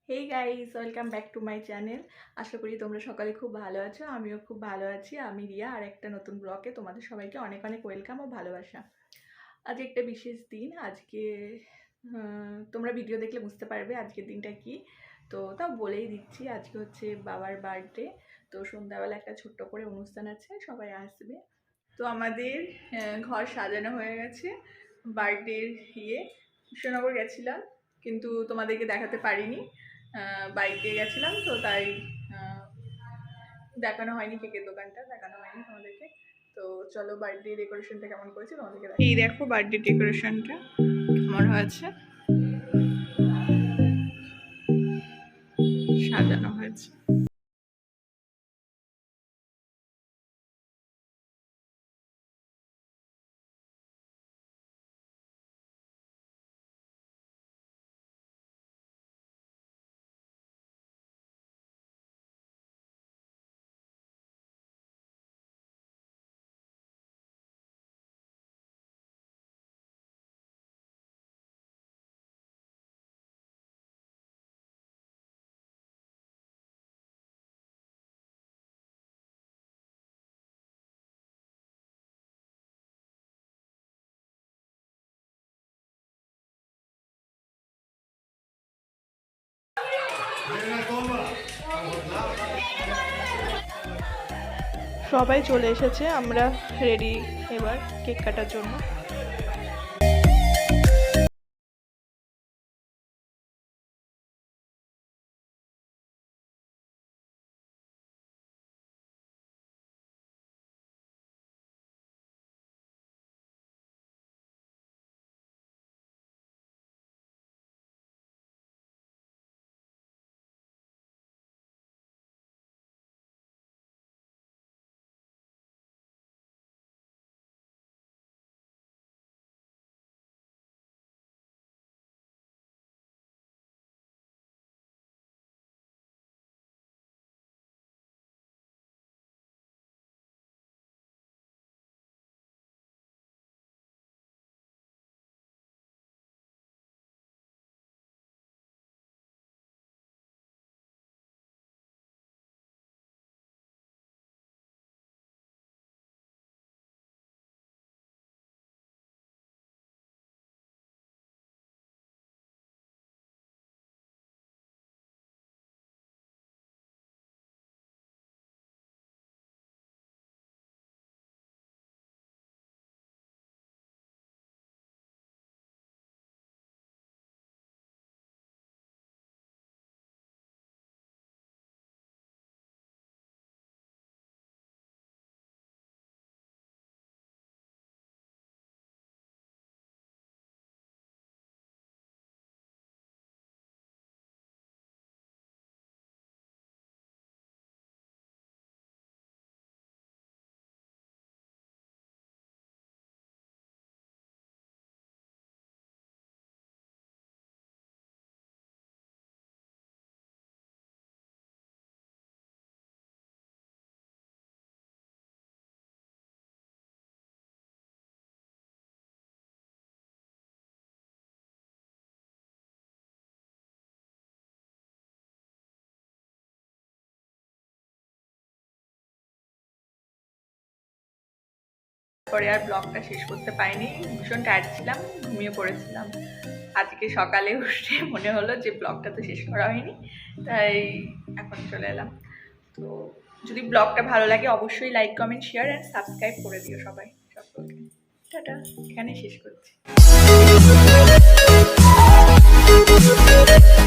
Hey guys, welcome back to my channel. আশা করি তোমরা সকালে খুব ভালো আছো। আমিও খুব ভালো আছি। আমি রিয়া, আর একটা নতুন ব্লগে তোমাদের সবাইকে অনেক অনেক ওয়েলকাম ও ভালোবাসা। আজ একটা বিশেষ দিন। আজকে তোমরা ভিডিও দেখলে বুঝতে পারবে আজকের দিনটা কি। তো তাও বলেই দিচ্ছি, আজকে হচ্ছে বাবার বার্থডে। তো সন্ধ্যাবেলা একটা ছোট্ট করে অনুষ্ঠান আছে, সবাই আসবে। তো আমাদের ঘর সাজানো হয়ে গেছে। বার্থডের কৃষ্ণনগর গেছিলাম, কিন্তু তোমাদেরকে দেখাতে পারিনি। বাইকে গেছিলাম, তো তাই দেখানো হয়নি, কেকের দোকানটা দেখানো হয়নি তোমাদেরকে। তো চলো বার্থডে ডেকোরেশনটা কেমন করেছে তোমাদেরকে এই দেখো বার্থডে ডেকোরেশনটা কেমন হয়েছে, সাজানো হয়েছে। সবাই চলে এসেছে, আমরা রেডি এবার কেক কাটার জন্য। পরে আর ব্লগটা শেষ করতে পারিনি, ভীষণ টায়ার্ড ছিলাম, ঘুমিয়ে পড়েছিলাম। আজকে সকালে উঠে মনে হলো যে ব্লগটা তো শেষ করা হয়নি, তাই এখন চলে এলাম। তো যদি ব্লগটা ভালো লাগে অবশ্যই like, comment, share and subscribe করে দিও সবাই। সকলকে টাটা, এখানে শেষ করছি।